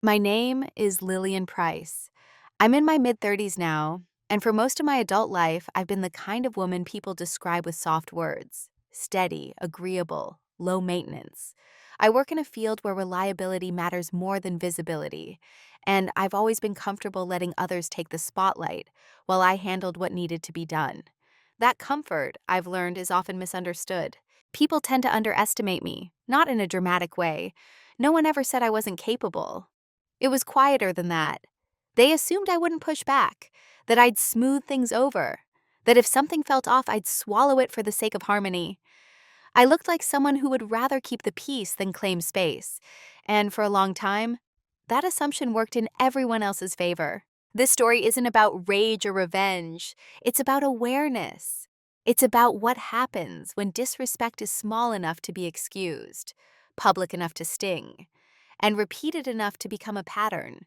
My name is Lillian Price. I'm in my mid-30s now, and for most of my adult life, I've been the kind of woman people describe with soft words: steady, agreeable, low maintenance. I work in a field where reliability matters more than visibility, and I've always been comfortable letting others take the spotlight while I handled what needed to be done. That comfort, I've learned, is often misunderstood. People tend to underestimate me, not in a dramatic way. No one ever said I wasn't capable. It was quieter than that. They assumed I wouldn't push back, that I'd smooth things over, that if something felt off, I'd swallow it for the sake of harmony. I looked like someone who would rather keep the peace than claim space, and for a long time, that assumption worked in everyone else's favor. This story isn't about rage or revenge, it's about awareness. It's about what happens when disrespect is small enough to be excused, public enough to sting, and repeated enough to become a pattern.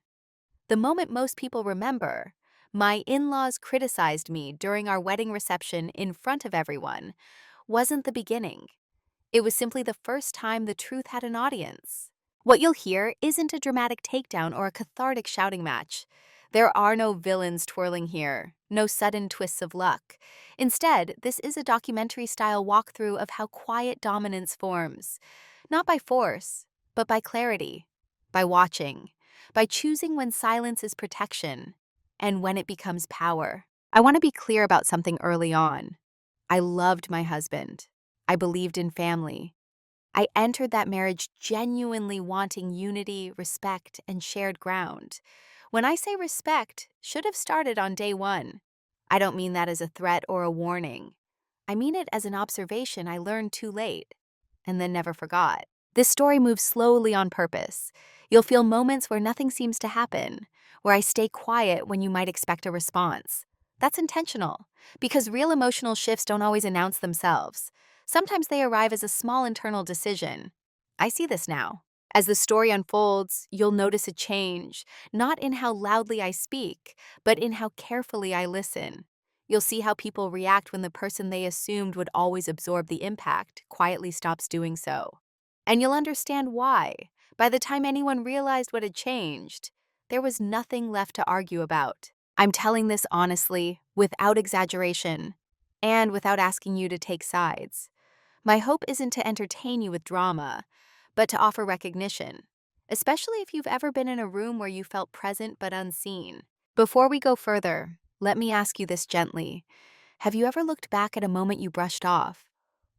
The moment most people remember, my in-laws criticized me during our wedding reception in front of everyone, wasn't the beginning. It was simply the first time the truth had an audience. What you'll hear isn't a dramatic takedown or a cathartic shouting match. There are no villains twirling here, no sudden twists of luck. Instead, this is a documentary-style walkthrough of how quiet dominance forms, not by force, but by clarity, by watching, by choosing when silence is protection and when it becomes power. I want to be clear about something early on. I loved my husband. I believed in family. I entered that marriage genuinely wanting unity, respect, and shared ground. When I say respect, should have started on day one. I don't mean that as a threat or a warning. I mean it as an observation I learned too late and then never forgot. This story moves slowly on purpose. You'll feel moments where nothing seems to happen, where I stay quiet when you might expect a response. That's intentional, because real emotional shifts don't always announce themselves. Sometimes they arrive as a small internal decision. I see this now. As the story unfolds, you'll notice a change, not in how loudly I speak, but in how carefully I listen. You'll see how people react when the person they assumed would always absorb the impact quietly stops doing so. And you'll understand why. By the time anyone realized what had changed, there was nothing left to argue about. I'm telling this honestly, without exaggeration, and without asking you to take sides. My hope isn't to entertain you with drama, but to offer recognition, especially if you've ever been in a room where you felt present but unseen. Before we go further, let me ask you this gently. Have you ever looked back at a moment you brushed off,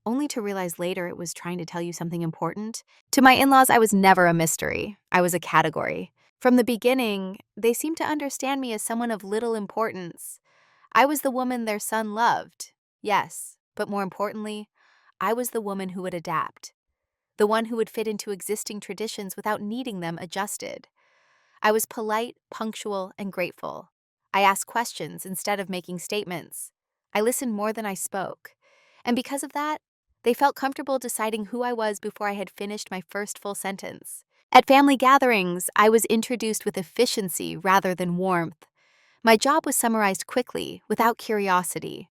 only to realize later it was trying to tell you something important? To my in-laws, I was never a mystery. I was a category. From the beginning, they seemed to understand me as someone of little importance. I was the woman their son loved, yes, but more importantly, I was the woman who would adapt, the one who would fit into existing traditions without needing them adjusted. I was polite, punctual, and grateful. I asked questions instead of making statements. I listened more than I spoke. And because of that, they felt comfortable deciding who I was before I had finished my first full sentence. At family gatherings, I was introduced with efficiency rather than warmth. My job was summarized quickly, without curiosity.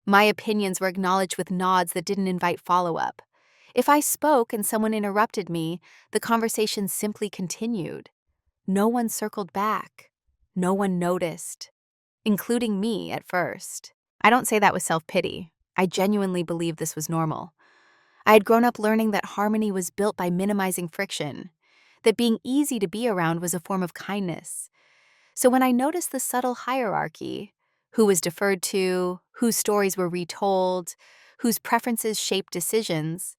My opinions were acknowledged with nods that didn't invite follow-up. If I spoke and someone interrupted me, the conversation simply continued. No one circled back. No one noticed, including me at first. I don't say that with self-pity. I genuinely believe this was normal. I had grown up learning that harmony was built by minimizing friction, that being easy to be around was a form of kindness. So when I noticed the subtle hierarchy, who was deferred to, whose stories were retold, whose preferences shaped decisions,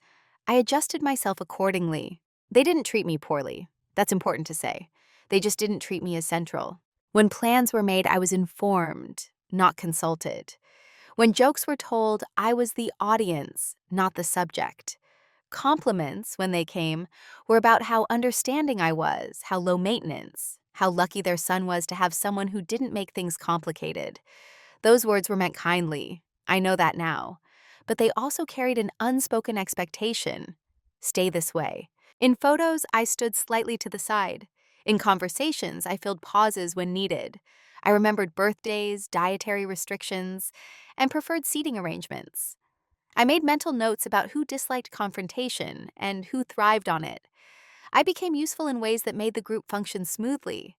I adjusted myself accordingly. They didn't treat me poorly. That's important to say. They just didn't treat me as central. When plans were made, I was informed, not consulted. When jokes were told, I was the audience, not the subject. Compliments, when they came, were about how understanding I was, how low maintenance, how lucky their son was to have someone who didn't make things complicated. Those words were meant kindly. I know that now. But they also carried an unspoken expectation. Stay this way. In photos, I stood slightly to the side. In conversations, I filled pauses when needed. I remembered birthdays, dietary restrictions, and preferred seating arrangements. I made mental notes about who disliked confrontation and who thrived on it. I became useful in ways that made the group function smoothly,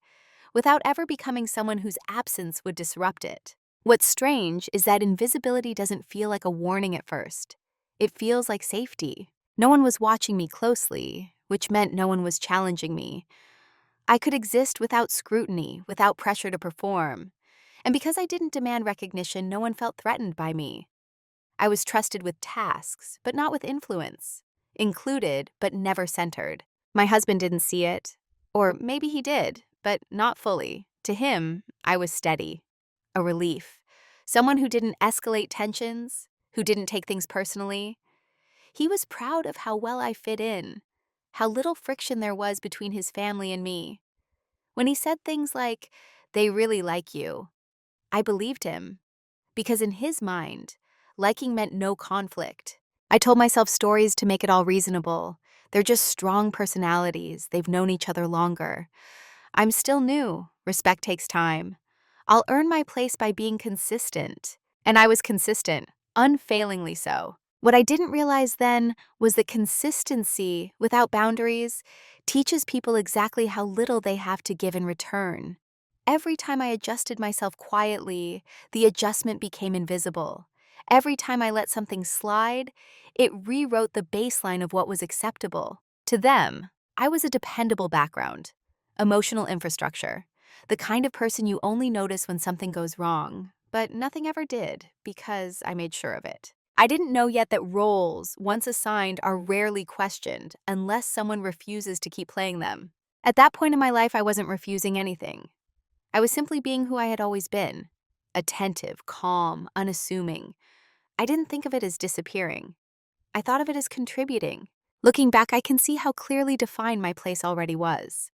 without ever becoming someone whose absence would disrupt it. What's strange is that invisibility doesn't feel like a warning at first. It feels like safety. No one was watching me closely, which meant no one was challenging me. I could exist without scrutiny, without pressure to perform. And because I didn't demand recognition, no one felt threatened by me. I was trusted with tasks, but not with influence. Included, but never centered. My husband didn't see it. Or maybe he did, but not fully. To him, I was steady. A relief. Someone who didn't escalate tensions, who didn't take things personally. He was proud of how well I fit in, how little friction there was between his family and me. When he said things like, "They really like you," I believed him. Because in his mind, liking meant no conflict. I told myself stories to make it all reasonable. They're just strong personalities. They've known each other longer. I'm still new. Respect takes time. I'll earn my place by being consistent. And I was consistent, unfailingly so. What I didn't realize then was that consistency, without boundaries, teaches people exactly how little they have to give in return. Every time I adjusted myself quietly, the adjustment became invisible. Every time I let something slide, it rewrote the baseline of what was acceptable. To them, I was a dependable background, emotional infrastructure, the kind of person you only notice when something goes wrong, but nothing ever did because I made sure of it. I didn't know yet that roles, once assigned, are rarely questioned unless someone refuses to keep playing them. At that point in my life, I wasn't refusing anything. I was simply being who I had always been. Attentive, calm, unassuming. I didn't think of it as disappearing. I thought of it as contributing. Looking back, I can see how clearly defined my place already was.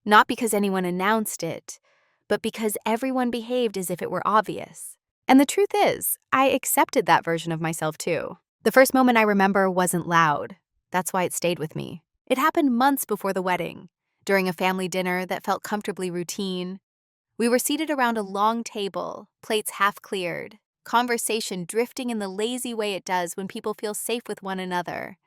Not because anyone announced it, but because everyone behaved as if it were obvious. And the truth is, I accepted that version of myself too. The first moment I remember wasn't loud. That's why it stayed with me. It happened months before the wedding, during a family dinner that felt comfortably routine. We were seated around a long table, plates half cleared, conversation drifting in the lazy way it does when people feel safe with one another.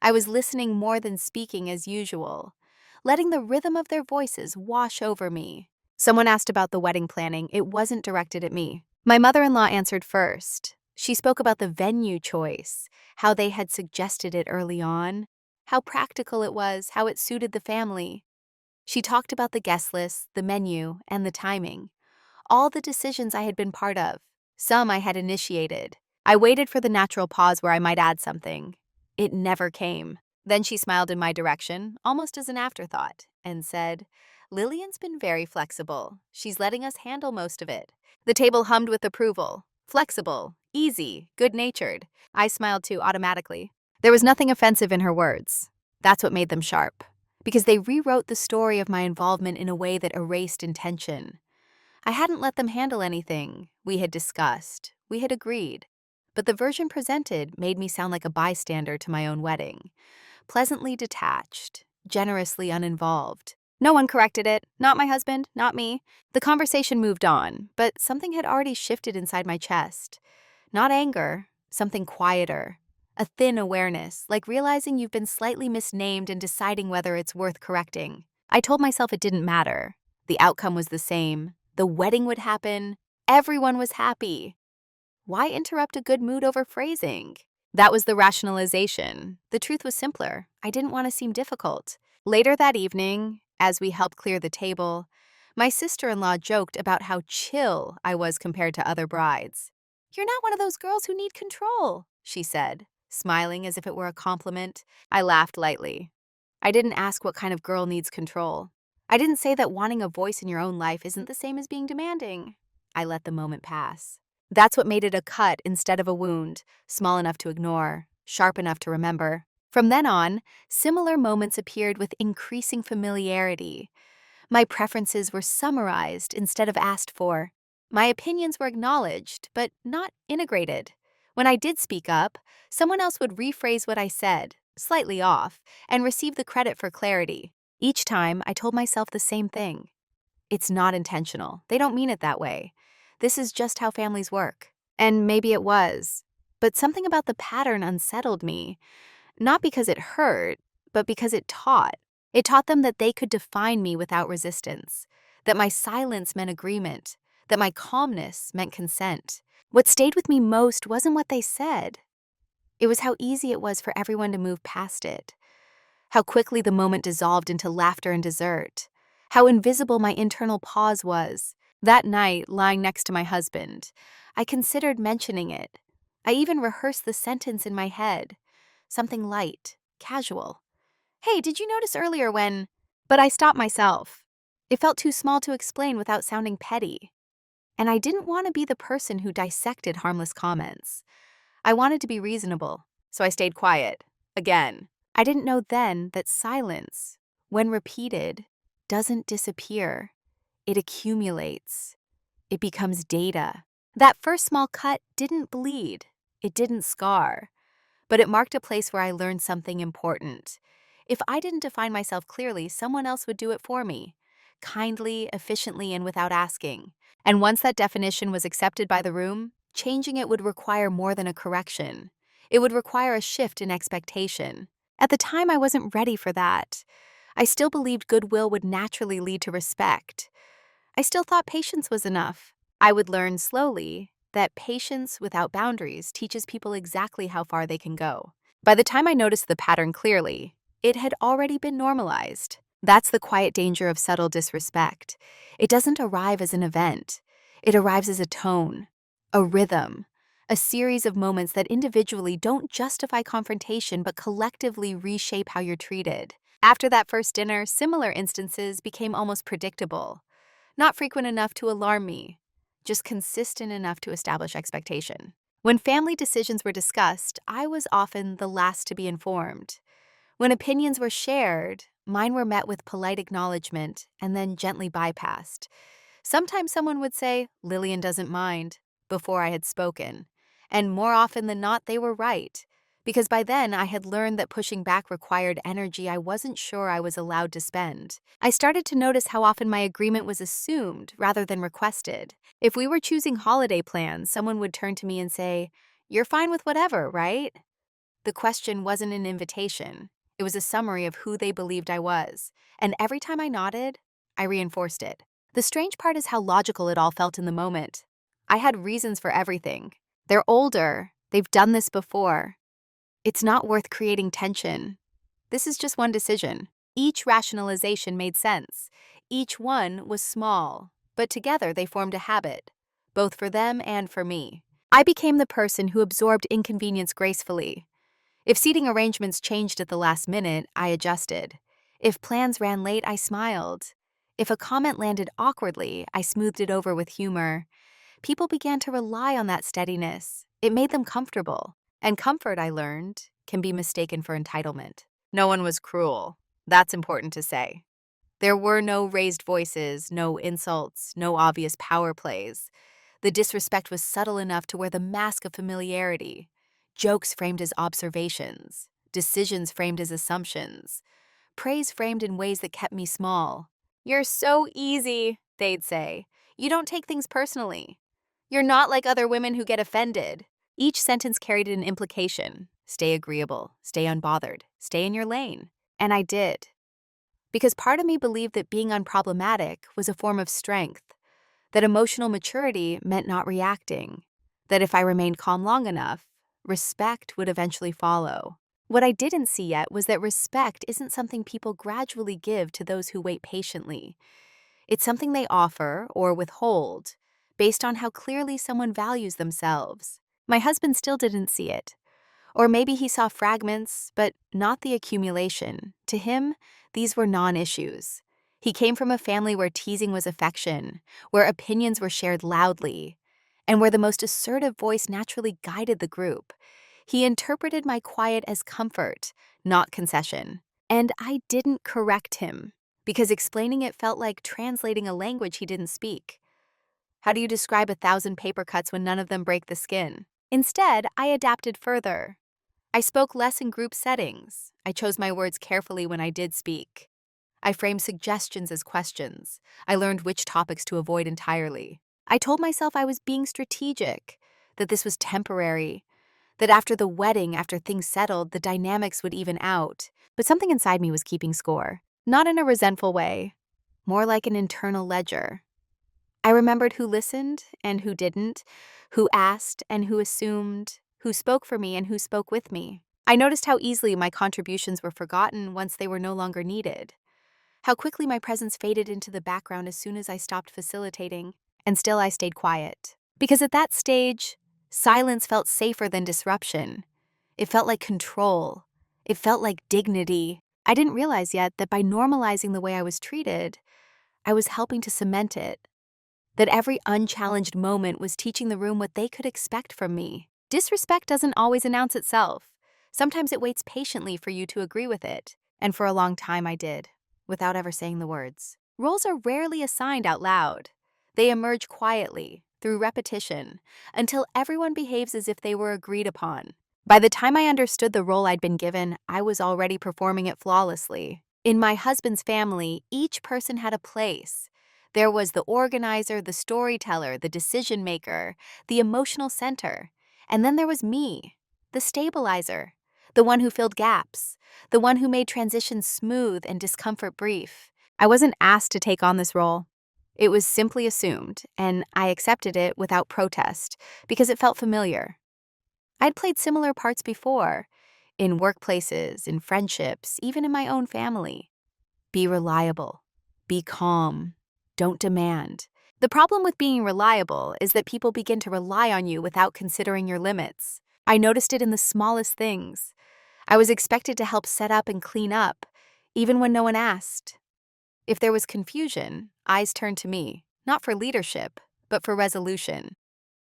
I was listening more than speaking as usual, letting the rhythm of their voices wash over me. Someone asked about the wedding planning. It wasn't directed at me. My mother-in-law answered first. She spoke about the venue choice, how they had suggested it early on, how practical it was, how it suited the family. She talked about the guest list, the menu, and the timing. All the decisions I had been part of. Some I had initiated. I waited for the natural pause where I might add something. It never came. Then she smiled in my direction, almost as an afterthought, and said, "Lillian's been very flexible. She's letting us handle most of it." The table hummed with approval. Flexible, easy, good-natured. I smiled too, automatically. There was nothing offensive in her words. That's what made them sharp. Because they rewrote the story of my involvement in a way that erased intention. I hadn't let them handle anything. We had discussed. We had agreed. But the version presented made me sound like a bystander to my own wedding. Pleasantly detached, generously uninvolved. No one corrected it. Not my husband, not me. The conversation moved on, but something had already shifted inside my chest. Not anger, something quieter. A thin awareness, like realizing you've been slightly misnamed and deciding whether it's worth correcting. I told myself it didn't matter. The outcome was the same. The wedding would happen. Everyone was happy. Why interrupt a good mood over phrasing? That was the rationalization. The truth was simpler. I didn't want to seem difficult. Later that evening, as we helped clear the table, my sister-in-law joked about how chill I was compared to other brides. "You're not one of those girls who need control," she said, smiling as if it were a compliment. I laughed lightly. I didn't ask what kind of girl needs control. I didn't say that wanting a voice in your own life isn't the same as being demanding. I let the moment pass. That's what made it a cut instead of a wound, small enough to ignore, sharp enough to remember. From then on, similar moments appeared with increasing familiarity. My preferences were summarized instead of asked for. My opinions were acknowledged, but not integrated. When I did speak up, someone else would rephrase what I said, slightly off, and receive the credit for clarity. Each time, I told myself the same thing. It's not intentional. They don't mean it that way. This is just how families work. And maybe it was. But something about the pattern unsettled me. Not because it hurt, but because it taught. It taught them that they could define me without resistance, that my silence meant agreement, that my calmness meant consent. What stayed with me most wasn't what they said. It was how easy it was for everyone to move past it, how quickly the moment dissolved into laughter and dessert, how invisible my internal pause was. That night, lying next to my husband, I considered mentioning it. I even rehearsed the sentence in my head, something light, casual. Hey, did you notice earlier when... But I stopped myself. It felt too small to explain without sounding petty. And I didn't want to be the person who dissected harmless comments. I wanted to be reasonable, so I stayed quiet. Again. I didn't know then that silence, when repeated, doesn't disappear. It accumulates. It becomes data. That first small cut didn't bleed. It didn't scar. But it marked a place where I learned something important. If I didn't define myself clearly, someone else would do it for me, kindly, efficiently, and without asking. And once that definition was accepted by the room, changing it would require more than a correction. It would require a shift in expectation. At the time, I wasn't ready for that. I still believed goodwill would naturally lead to respect. I still thought patience was enough. I would learn slowly that patience without boundaries teaches people exactly how far they can go. By the time I noticed the pattern clearly, it had already been normalized. That's the quiet danger of subtle disrespect. It doesn't arrive as an event. It arrives as a tone, a rhythm, a series of moments that individually don't justify confrontation but collectively reshape how you're treated. After that first dinner, similar instances became almost predictable. Not frequent enough to alarm me, just consistent enough to establish expectation. When family decisions were discussed, I was often the last to be informed. When opinions were shared, mine were met with polite acknowledgement and then gently bypassed. Sometimes someone would say, "Lillian doesn't mind," before I had spoken. And more often than not, they were right. Because by then, I had learned that pushing back required energy I wasn't sure I was allowed to spend. I started to notice how often my agreement was assumed rather than requested. If we were choosing holiday plans, someone would turn to me and say, "You're fine with whatever, right?" The question wasn't an invitation. It was a summary of who they believed I was. And every time I nodded, I reinforced it. The strange part is how logical it all felt in the moment. I had reasons for everything. They're older. They've done this before. It's not worth creating tension. This is just one decision. Each rationalization made sense. Each one was small, but together they formed a habit, both for them and for me. I became the person who absorbed inconvenience gracefully. If seating arrangements changed at the last minute, I adjusted. If plans ran late, I smiled. If a comment landed awkwardly, I smoothed it over with humor. People began to rely on that steadiness. It made them comfortable. And comfort, I learned, can be mistaken for entitlement. No one was cruel. That's important to say. There were no raised voices, no insults, no obvious power plays. The disrespect was subtle enough to wear the mask of familiarity. Jokes framed as observations, decisions framed as assumptions, praise framed in ways that kept me small. "You're so easy," they'd say. "You don't take things personally. You're not like other women who get offended." Each sentence carried an implication. Stay agreeable, stay unbothered, stay in your lane. And I did. Because part of me believed that being unproblematic was a form of strength, that emotional maturity meant not reacting, that if I remained calm long enough, respect would eventually follow. What I didn't see yet was that respect isn't something people gradually give to those who wait patiently. It's something they offer or withhold based on how clearly someone values themselves. My husband still didn't see it. Or maybe he saw fragments, but not the accumulation. To him, these were non-issues. He came from a family where teasing was affection, where opinions were shared loudly, and where the most assertive voice naturally guided the group. He interpreted my quiet as comfort, not concession. And I didn't correct him, because explaining it felt like translating a language he didn't speak. How do you describe 1,000 paper cuts when none of them break the skin? Instead, I adapted further. I spoke less in group settings. I chose my words carefully when I did speak. I framed suggestions as questions. I learned which topics to avoid entirely. I told myself I was being strategic, that this was temporary, that after the wedding, after things settled, the dynamics would even out. But something inside me was keeping score. not in a resentful way, more like an internal ledger. I remembered who listened and who didn't, who asked and who assumed, who spoke for me and who spoke with me. I noticed how easily my contributions were forgotten once they were no longer needed, how quickly my presence faded into the background as soon as I stopped facilitating, and still I stayed quiet. Because at that stage, silence felt safer than disruption. It felt like control. It felt like dignity. I didn't realize yet that by normalizing the way I was treated, I was helping to cement it. That every unchallenged moment was teaching the room what they could expect from me. Disrespect doesn't always announce itself. Sometimes it waits patiently for you to agree with it. And for a long time I did, without ever saying the words. Roles are rarely assigned out loud. They emerge quietly, through repetition, until everyone behaves as if they were agreed upon. By the time I understood the role I'd been given, I was already performing it flawlessly. In my husband's family, each person had a place. There was the organizer, the storyteller, the decision maker, the emotional center. And then there was me, the stabilizer, the one who filled gaps, the one who made transitions smooth and discomfort brief. I wasn't asked to take on this role. It was simply assumed, and I accepted it without protest because it felt familiar. I'd played similar parts before, in workplaces, in friendships, even in my own family. Be reliable. Be calm. Don't demand. The problem with being reliable is that people begin to rely on you without considering your limits. I noticed it in the smallest things. I was expected to help set up and clean up, even when no one asked. If there was confusion, eyes turned to me, not for leadership, but for resolution.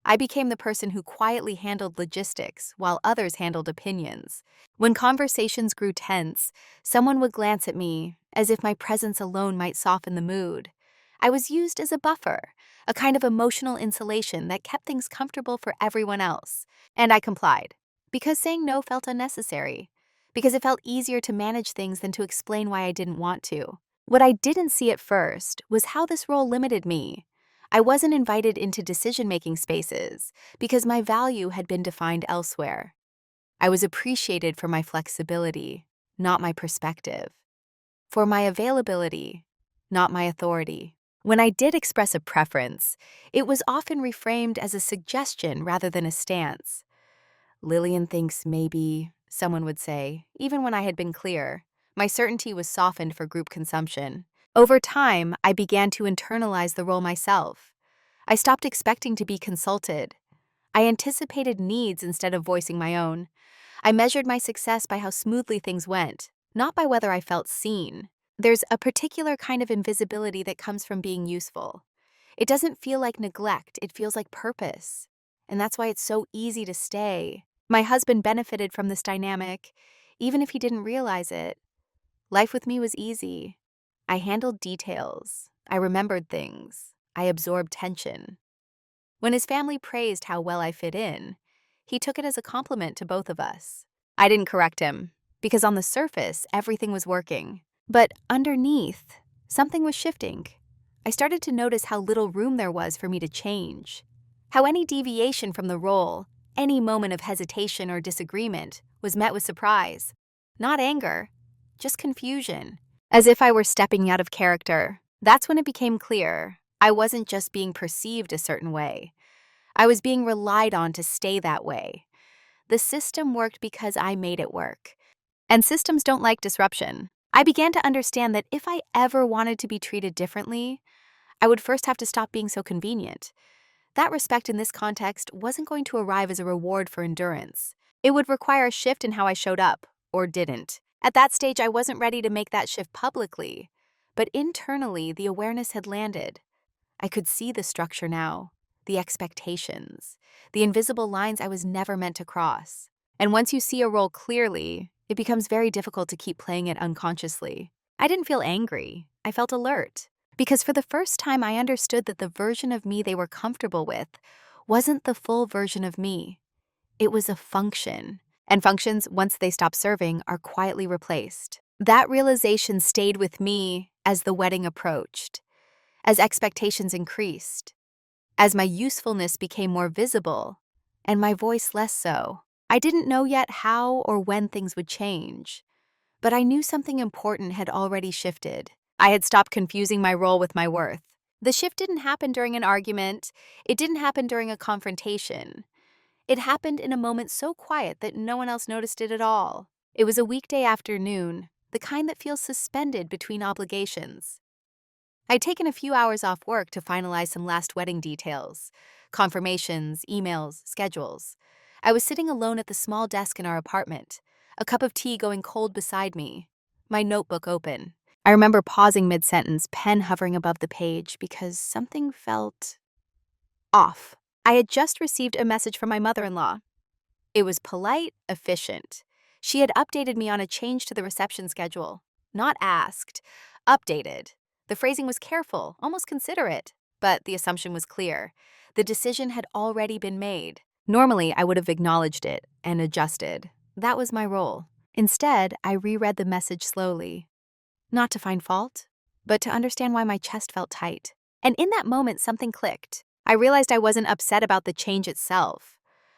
I became the person who quietly handled logistics while others handled opinions. When conversations grew tense, someone would glance at me as if my presence alone might soften the mood. I was used as a buffer, a kind of emotional insulation that kept things comfortable for everyone else. And I complied, because saying no felt unnecessary, because it felt easier to manage things than to explain why I didn't want to. What I didn't see at first was how this role limited me. I wasn't invited into decision-making spaces because my value had been defined elsewhere. I was appreciated for my flexibility, not my perspective. For my availability, not my authority. When I did express a preference, it was often reframed as a suggestion rather than a stance. Lillian thinks maybe, someone would say, even when I had been clear. My certainty was softened for group consumption. Over time, I began to internalize the role myself. I stopped expecting to be consulted. I anticipated needs instead of voicing my own. I measured my success by how smoothly things went, not by whether I felt seen. There's a particular kind of invisibility that comes from being useful. It doesn't feel like neglect, it feels like purpose. And that's why it's so easy to stay. My husband benefited from this dynamic, even if he didn't realize it. Life with me was easy. I handled details. I remembered things. I absorbed tension. When his family praised how well I fit in, he took it as a compliment to both of us. I didn't correct him, because on the surface, everything was working. But underneath, something was shifting. I started to notice how little room there was for me to change. How any deviation from the role, any moment of hesitation or disagreement, was met with surprise. Not anger, just confusion. As if I were stepping out of character. That's when it became clear. I wasn't just being perceived a certain way. I was being relied on to stay that way. The system worked because I made it work. And systems don't like disruption. I began to understand that if I ever wanted to be treated differently, I would first have to stop being so convenient. That respect in this context wasn't going to arrive as a reward for endurance. It would require a shift in how I showed up, or didn't. At that stage, I wasn't ready to make that shift publicly. But internally, the awareness had landed. I could see the structure now, the expectations, the invisible lines I was never meant to cross. And once you see a role clearly, it becomes very difficult to keep playing it unconsciously. I didn't feel angry. I felt alert. Because for the first time, I understood that the version of me they were comfortable with wasn't the full version of me. It was a function. And functions, once they stop serving, are quietly replaced. That realization stayed with me as the wedding approached, as expectations increased, as my usefulness became more visible, and my voice less so. I didn't know yet how or when things would change, But I knew something important had already shifted. I had stopped confusing my role with my worth. The shift didn't happen during an argument. It didn't happen during a confrontation. It happened in a moment so quiet that no one else noticed it at all. It was a weekday afternoon, the kind that feels suspended between obligations. I'd taken a few hours off work to finalize some last wedding details, confirmations, emails, schedules. I was sitting alone at the small desk in our apartment, a cup of tea going cold beside me, my notebook open. I remember pausing mid-sentence, pen hovering above the page, because something felt off. I had just received a message from my mother-in-law. It was polite, efficient. She had updated me on a change to the reception schedule. Not asked, updated. The phrasing was careful, almost considerate, but the assumption was clear. The decision had already been made. Normally, I would have acknowledged it and adjusted. That was my role. Instead, I reread the message slowly. Not to find fault, but to understand why my chest felt tight. And in that moment, something clicked. I realized I wasn't upset about the change itself.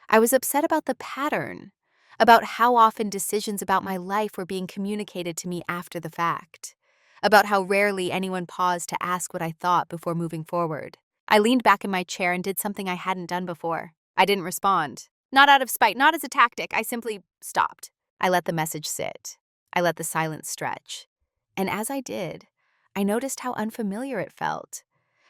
I was upset about the pattern, about how often decisions about my life were being communicated to me after the fact, about how rarely anyone paused to ask what I thought before moving forward. I leaned back in my chair and did something I hadn't done before. I didn't respond. Not out of spite, not as a tactic. I simply stopped. I let the message sit. I let the silence stretch. And as I did, I noticed how unfamiliar it felt.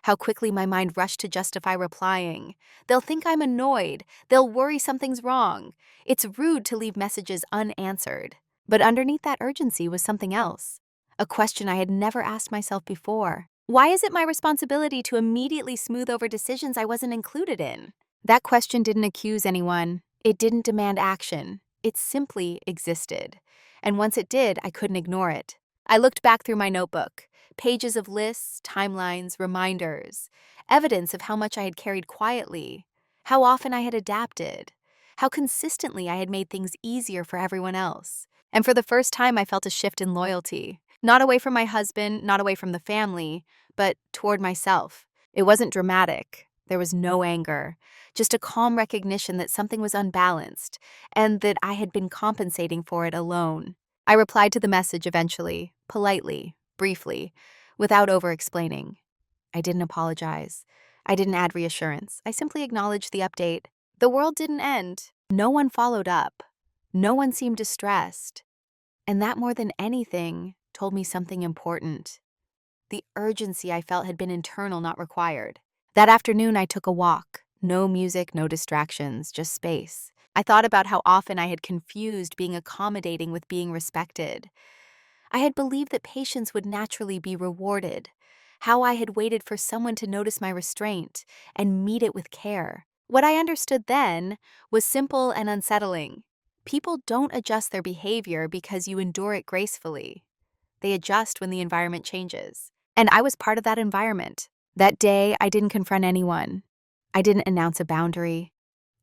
How quickly my mind rushed to justify replying. They'll think I'm annoyed. They'll worry something's wrong. It's rude to leave messages unanswered. But underneath that urgency was something else. A question I had never asked myself before. Why is it my responsibility to immediately smooth over decisions I wasn't included in? That question didn't accuse anyone. It didn't demand action. It simply existed. And once it did, I couldn't ignore it. I looked back through my notebook. Pages of lists, timelines, reminders, evidence of how much I had carried quietly, how often I had adapted, how consistently I had made things easier for everyone else. And for the first time, I felt a shift in loyalty. Not away from my husband, not away from the family, but toward myself. It wasn't dramatic. There was no anger, just a calm recognition that something was unbalanced and that I had been compensating for it alone. I replied to the message eventually, politely, briefly, without over-explaining. I didn't apologize. I didn't add reassurance. I simply acknowledged the update. The world didn't end. No one followed up. No one seemed distressed. And that, more than anything, told me something important. The urgency I felt had been internal, not required. That afternoon, I took a walk. No music, no distractions, just space. I thought about how often I had confused being accommodating with being respected. I had believed that patience would naturally be rewarded, how I had waited for someone to notice my restraint and meet it with care. What I understood then was simple and unsettling. People don't adjust their behavior because you endure it gracefully. They adjust when the environment changes. And I was part of that environment. That day, I didn't confront anyone. I didn't announce a boundary.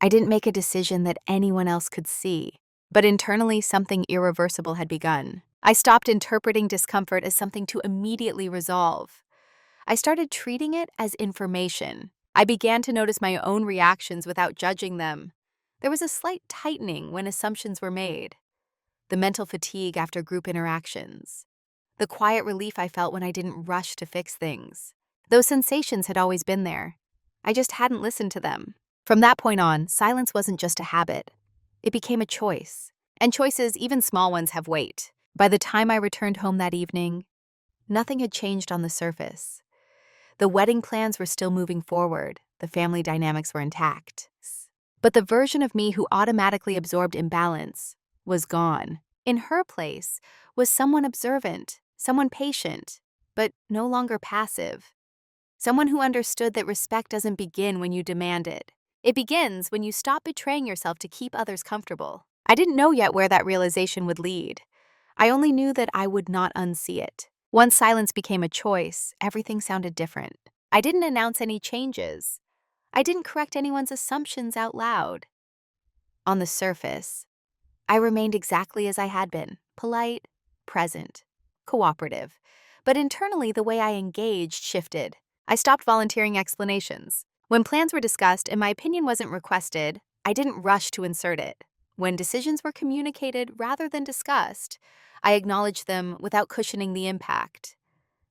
I didn't make a decision that anyone else could see. But internally, something irreversible had begun. I stopped interpreting discomfort as something to immediately resolve. I started treating it as information. I began to notice my own reactions without judging them. There was a slight tightening when assumptions were made. The mental fatigue after group interactions. The quiet relief I felt when I didn't rush to fix things. Those sensations had always been there. I just hadn't listened to them. From that point on, silence wasn't just a habit. It became a choice. And choices, even small ones, have weight. By the time I returned home that evening, nothing had changed on the surface. The wedding plans were still moving forward. The family dynamics were intact. But the version of me who automatically absorbed imbalance was gone. In her place was someone observant, someone patient, but no longer passive. Someone who understood that respect doesn't begin when you demand it. It begins when you stop betraying yourself to keep others comfortable. I didn't know yet where that realization would lead. I only knew that I would not unsee it. Once silence became a choice, everything sounded different. I didn't announce any changes. I didn't correct anyone's assumptions out loud. On the surface, I remained exactly as I had been, polite, present, cooperative. But internally, the way I engaged shifted. I stopped volunteering explanations. When plans were discussed and my opinion wasn't requested, I didn't rush to insert it. When decisions were communicated rather than discussed, I acknowledged them without cushioning the impact.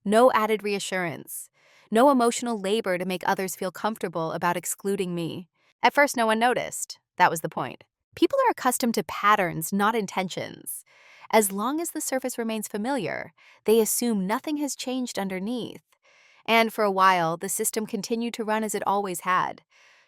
No added reassurance. No emotional labor to make others feel comfortable about excluding me. At first, no one noticed. That was the point. People are accustomed to patterns, not intentions. As long as the surface remains familiar, they assume nothing has changed underneath. And for a while, the system continued to run as it always had,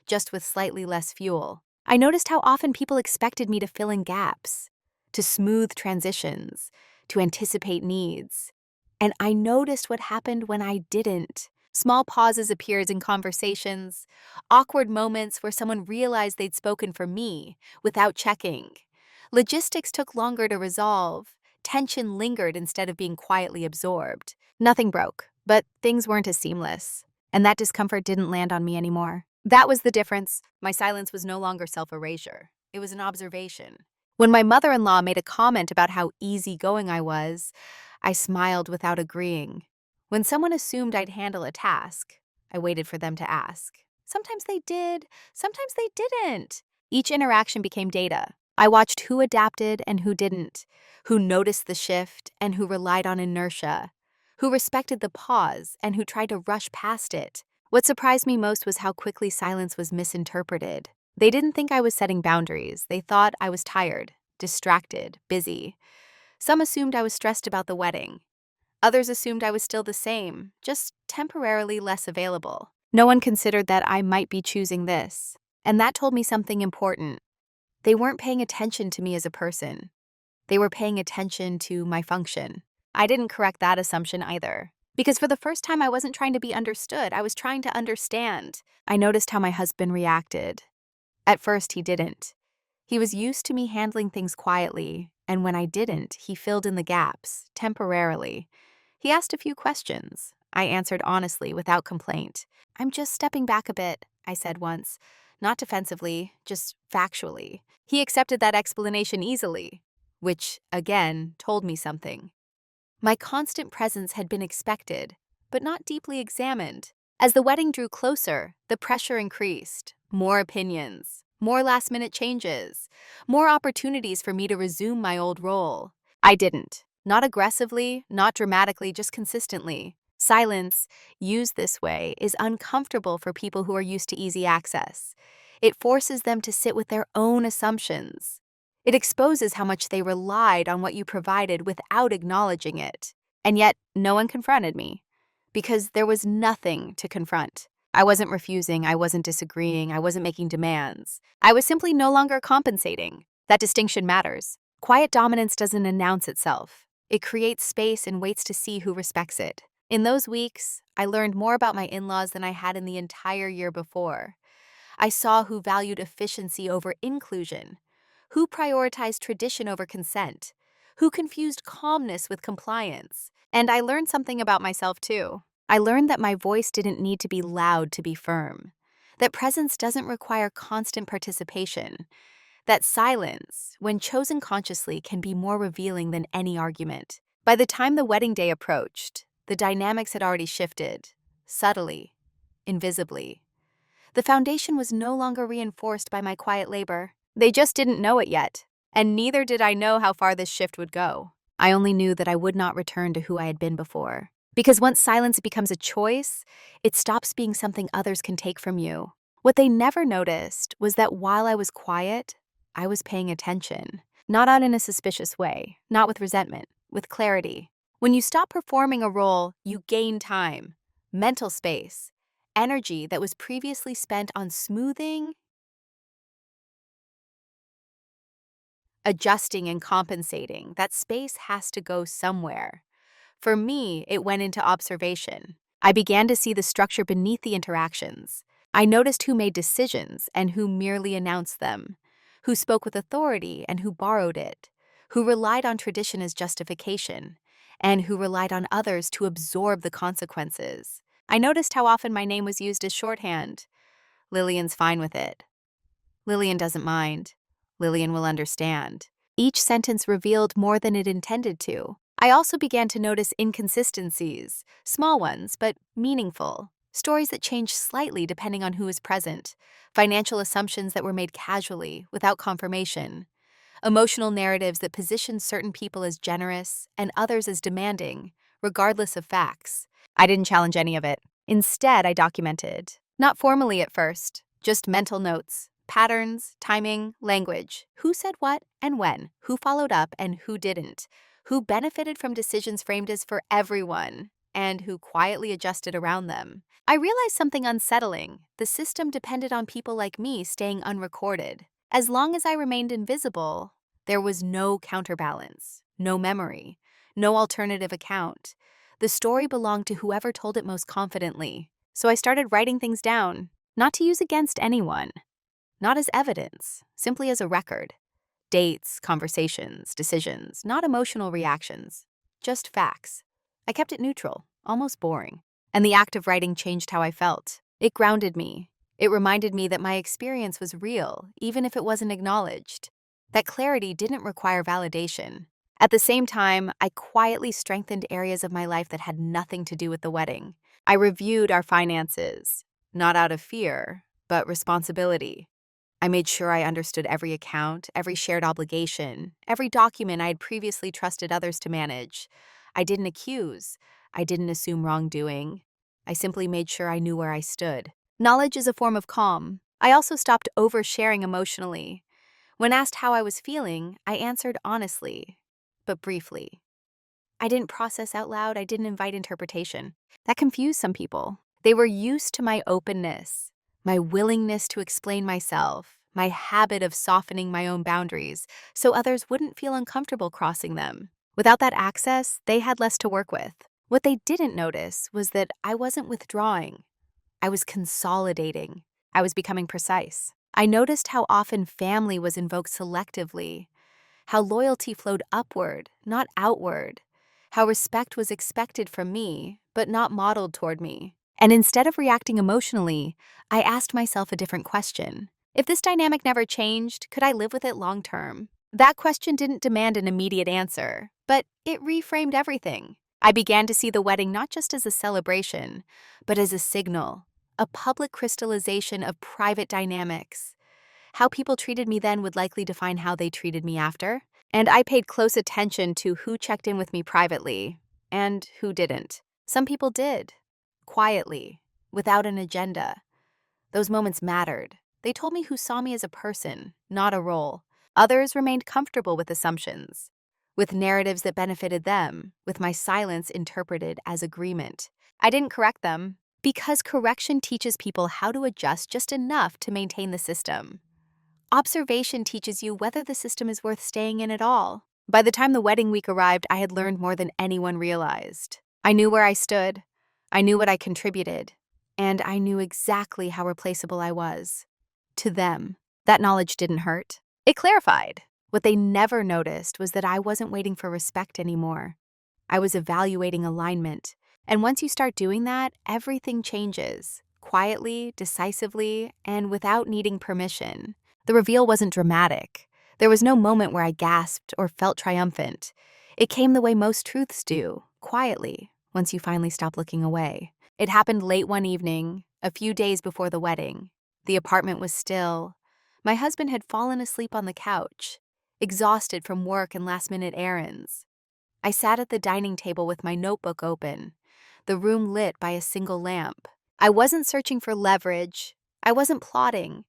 just with slightly less fuel. I noticed how often people expected me to fill in gaps, to smooth transitions, to anticipate needs. And I noticed what happened when I didn't. Small pauses appeared in conversations, awkward moments where someone realized they'd spoken for me without checking. Logistics took longer to resolve. Tension lingered instead of being quietly absorbed. Nothing broke, but things weren't as seamless. And that discomfort didn't land on me anymore. That was the difference. My silence was no longer self-erasure. It was an observation. When my mother-in-law made a comment about how easygoing I was, I smiled without agreeing. When someone assumed I'd handle a task, I waited for them to ask. Sometimes they did, sometimes they didn't. Each interaction became data. I watched who adapted and who didn't, who noticed the shift and who relied on inertia, who respected the pause and who tried to rush past it. What surprised me most was how quickly silence was misinterpreted. They didn't think I was setting boundaries. They thought I was tired, distracted, busy. Some assumed I was stressed about the wedding. Others assumed I was still the same, just temporarily less available. No one considered that I might be choosing this. And that told me something important. They weren't paying attention to me as a person. They were paying attention to my function. I didn't correct that assumption either. Because for the first time, I wasn't trying to be understood. I was trying to understand. I noticed how my husband reacted. At first, he didn't. He was used to me handling things quietly, and when I didn't, he filled in the gaps, temporarily. He asked a few questions. I answered honestly, without complaint. "I'm just stepping back a bit," I said once. Not defensively, just factually. He accepted that explanation easily, which, again, told me something. My constant presence had been expected, but not deeply examined. As the wedding drew closer, the pressure increased. More opinions, more last-minute changes, more opportunities for me to resume my old role. I didn't. Not aggressively, not dramatically, just consistently. Silence, used this way, is uncomfortable for people who are used to easy access. It forces them to sit with their own assumptions. It exposes how much they relied on what you provided without acknowledging it. And yet, no one confronted me, because there was nothing to confront. I wasn't refusing, I wasn't disagreeing, I wasn't making demands. I was simply no longer compensating. That distinction matters. Quiet dominance doesn't announce itself. It creates space and waits to see who respects it. In those weeks, I learned more about my in-laws than I had in the entire year before. I saw who valued efficiency over inclusion, who prioritized tradition over consent, who confused calmness with compliance. And I learned something about myself too. I learned that my voice didn't need to be loud to be firm, that presence doesn't require constant participation, that silence, when chosen consciously, can be more revealing than any argument. By the time the wedding day approached, the dynamics had already shifted, subtly, invisibly. The foundation was no longer reinforced by my quiet labor. They just didn't know it yet, and neither did I know how far this shift would go. I only knew that I would not return to who I had been before. Because once silence becomes a choice, it stops being something others can take from you. What they never noticed was that while I was quiet, I was paying attention. Not out in a suspicious way, not with resentment, with clarity. When you stop performing a role, you gain time, mental space, energy that was previously spent on smoothing, adjusting, and compensating. That space has to go somewhere. For me, it went into observation. I began to see the structure beneath the interactions. I noticed who made decisions and who merely announced them, who spoke with authority and who borrowed it, who relied on tradition as justification, and who relied on others to absorb the consequences. I noticed how often my name was used as shorthand. "Lillian's fine with it." "Lillian doesn't mind." "Lillian will understand." Each sentence revealed more than it intended to. I also began to notice inconsistencies, small ones, but meaningful. Stories that changed slightly depending on who was present. Financial assumptions that were made casually, without confirmation. emotional narratives that position certain people as generous and others as demanding, regardless of facts. I didn't challenge any of it. Instead, I documented. Not formally at first, just mental notes, patterns, timing, language, who said what and when, who followed up and who didn't, who benefited from decisions framed as for everyone, and who quietly adjusted around them. I realized something unsettling. The system depended on people like me staying unrecorded. As long as I remained invisible, there was no counterbalance, no memory, no alternative account. The story belonged to whoever told it most confidently. So I started writing things down, not to use against anyone, not as evidence, simply as a record. Dates, conversations, decisions, not emotional reactions, just facts. I kept it neutral, almost boring. And the act of writing changed how I felt. It grounded me. It reminded me that my experience was real, even if it wasn't acknowledged. That clarity didn't require validation. At the same time, I quietly strengthened areas of my life that had nothing to do with the wedding. I reviewed our finances, not out of fear, but responsibility. I made sure I understood every account, every shared obligation, every document I had previously trusted others to manage. I didn't accuse. I didn't assume wrongdoing. I simply made sure I knew where I stood. Knowledge is a form of calm. I also stopped oversharing emotionally. When asked how I was feeling, I answered honestly, but briefly. I didn't process out loud. I didn't invite interpretation. That confused some people. They were used to my openness, my willingness to explain myself, my habit of softening my own boundaries so others wouldn't feel uncomfortable crossing them. Without that access, they had less to work with. What they didn't notice was that I wasn't withdrawing. I was consolidating. I was becoming precise. I noticed how often family was invoked selectively, how loyalty flowed upward, not outward, how respect was expected from me, but not modeled toward me. And instead of reacting emotionally, I asked myself a different question. If this dynamic never changed, could I live with it long term? That question didn't demand an immediate answer, but it reframed everything. I began to see the wedding not just as a celebration, but as a signal, a public crystallization of private dynamics. How people treated me then would likely define how they treated me after. And I paid close attention to who checked in with me privately and who didn't. Some people did, quietly, without an agenda. Those moments mattered. They told me who saw me as a person, not a role. Others remained comfortable with assumptions, with narratives that benefited them, with my silence interpreted as agreement. I didn't correct them, because correction teaches people how to adjust just enough to maintain the system. Observation teaches you whether the system is worth staying in at all. By the time the wedding week arrived, I had learned more than anyone realized. I knew where I stood, I knew what I contributed, and I knew exactly how replaceable I was. To them, that knowledge didn't hurt. It clarified. What they never noticed was that I wasn't waiting for respect anymore. I was evaluating alignment. And once you start doing that, everything changes, quietly, decisively, and without needing permission. The reveal wasn't dramatic. There was no moment where I gasped or felt triumphant. It came the way most truths do, quietly, once you finally stop looking away. It happened late one evening, a few days before the wedding. The apartment was still. My husband had fallen asleep on the couch, exhausted from work and last-minute errands. I sat at the dining table with my notebook open, the room lit by a single lamp. I wasn't searching for leverage. I wasn't plotting.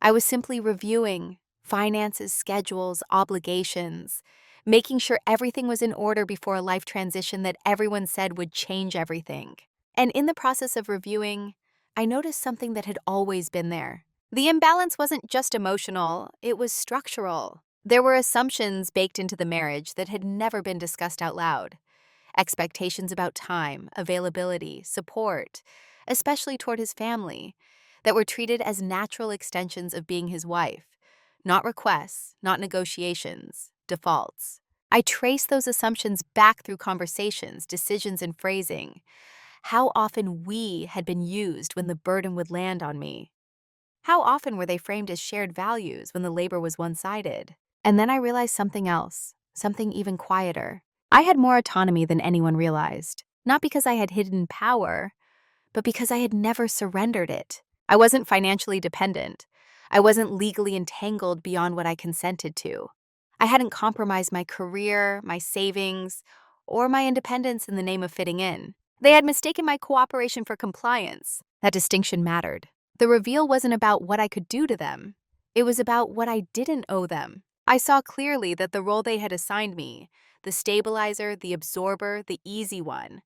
I was simply reviewing finances, schedules, obligations, making sure everything was in order before a life transition that everyone said would change everything. And in the process of reviewing, I noticed something that had always been there. The imbalance wasn't just emotional, it was structural. There were assumptions baked into the marriage that had never been discussed out loud. Expectations about time, availability, support, especially toward his family, that were treated as natural extensions of being his wife, not requests, not negotiations, defaults. I traced those assumptions back through conversations, decisions, and phrasing. How often we had been used when the burden would land on me. How often were they framed as shared values when the labor was one-sided? And then I realized something else, something even quieter. I had more autonomy than anyone realized, not because I had hidden power, but because I had never surrendered it. I wasn't financially dependent. I wasn't legally entangled beyond what I consented to. I hadn't compromised my career, my savings, or my independence in the name of fitting in. They had mistaken my cooperation for compliance. That distinction mattered. The reveal wasn't about what I could do to them. It was about what I didn't owe them. I saw clearly that the role they had assigned me, the stabilizer, the absorber, the easy one,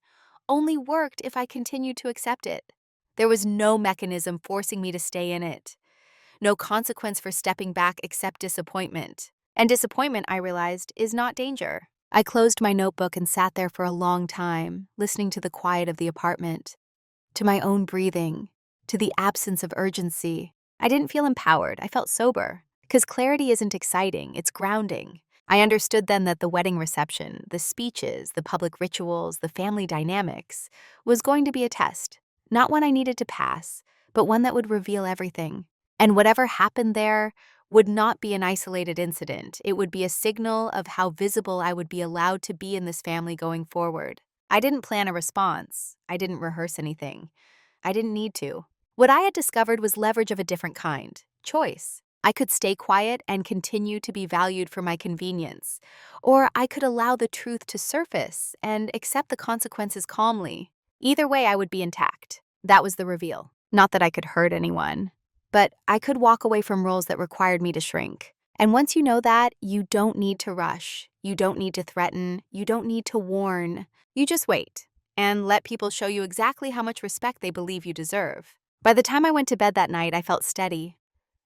only worked if I continued to accept it. There was no mechanism forcing me to stay in it. No consequence for stepping back except disappointment. And disappointment, I realized, is not danger. I closed my notebook and sat there for a long time, listening to the quiet of the apartment, to my own breathing, to the absence of urgency. I didn't feel empowered, I felt sober. Because clarity isn't exciting, it's grounding. I understood then that the wedding reception, the speeches, the public rituals, the family dynamics, was going to be a test. Not one I needed to pass, but one that would reveal everything. And whatever happened there would not be an isolated incident. It would be a signal of how visible I would be allowed to be in this family going forward. I didn't plan a response. I didn't rehearse anything. I didn't need to. What I had discovered was leverage of a different kind, choice. I could stay quiet and continue to be valued for my convenience, or I could allow the truth to surface and accept the consequences calmly. Either way, I would be intact. That was the reveal. Not that I could hurt anyone, but I could walk away from roles that required me to shrink. And once you know that, you don't need to rush. You don't need to threaten. You don't need to warn. You just wait and let people show you exactly how much respect they believe you deserve. By the time I went to bed that night, I felt steady.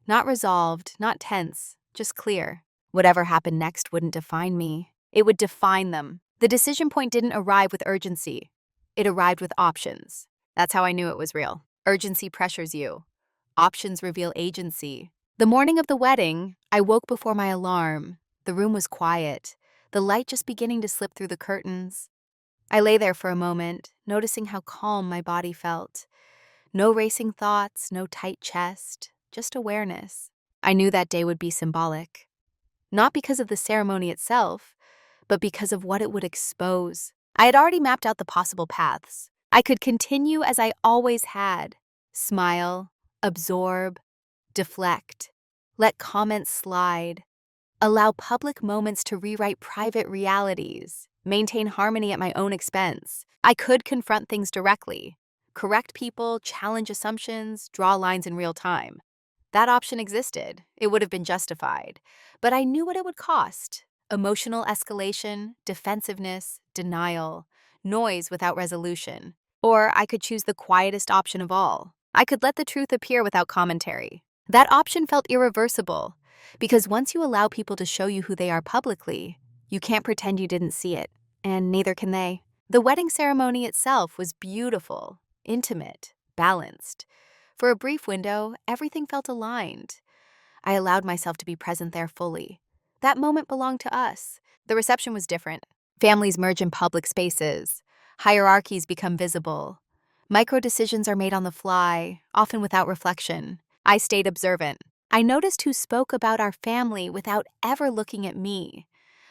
Not resolved, not tense, just clear. Whatever happened next wouldn't define me. It would define them. The decision point didn't arrive with urgency. It arrived with options. That's how I knew it was real. Urgency pressures you. Options reveal agency. The morning of the wedding, I woke before my alarm. The room was quiet, the light just beginning to slip through the curtains. I lay there for a moment, noticing how calm my body felt. No racing thoughts, no tight chest, just awareness. I knew that day would be symbolic. Not because of the ceremony itself, but because of what it would expose. I had already mapped out the possible paths. I could continue as I always had. Smile, absorb, deflect, let comments slide, allow public moments to rewrite private realities, maintain harmony at my own expense. I could confront things directly, correct people, challenge assumptions, draw lines in real time. That option existed. It would have been justified. But I knew what it would cost. Emotional escalation, defensiveness, denial, noise without resolution. Or I could choose the quietest option of all. I could let the truth appear without commentary. That option felt irreversible, because once you allow people to show you who they are publicly, you can't pretend you didn't see it, and neither can they. The wedding ceremony itself was beautiful, intimate, balanced. For a brief window, everything felt aligned. I allowed myself to be present there fully. That moment belonged to us. The reception was different. Families merge in public spaces. Hierarchies become visible. Micro decisions are made on the fly, often without reflection. I stayed observant. I noticed who spoke about our family without ever looking at me.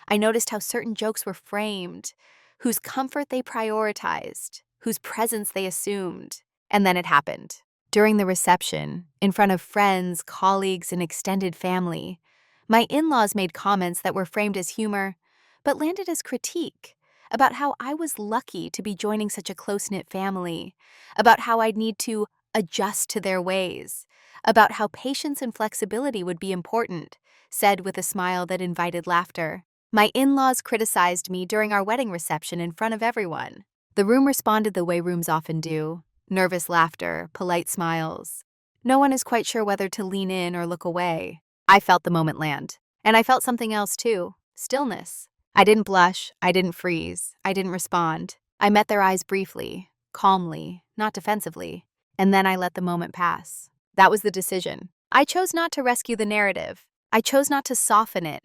I noticed how certain jokes were framed, whose comfort they prioritized, whose presence they assumed. And then it happened. During the reception, in front of friends, colleagues, and extended family, my in-laws made comments that were framed as humor, but landed as critique, about how I was lucky to be joining such a close-knit family, about how I'd need to adjust to their ways, about how patience and flexibility would be important, said with a smile that invited laughter. My in-laws criticized me during our wedding reception in front of everyone. The room responded the way rooms often do. Nervous laughter, polite smiles. No one is quite sure whether to lean in or look away. I felt the moment land. And I felt something else too, stillness. I didn't blush, I didn't freeze, I didn't respond. I met their eyes briefly, calmly, not defensively, and then I let the moment pass. That was the decision. I chose not to rescue the narrative. I chose not to soften it,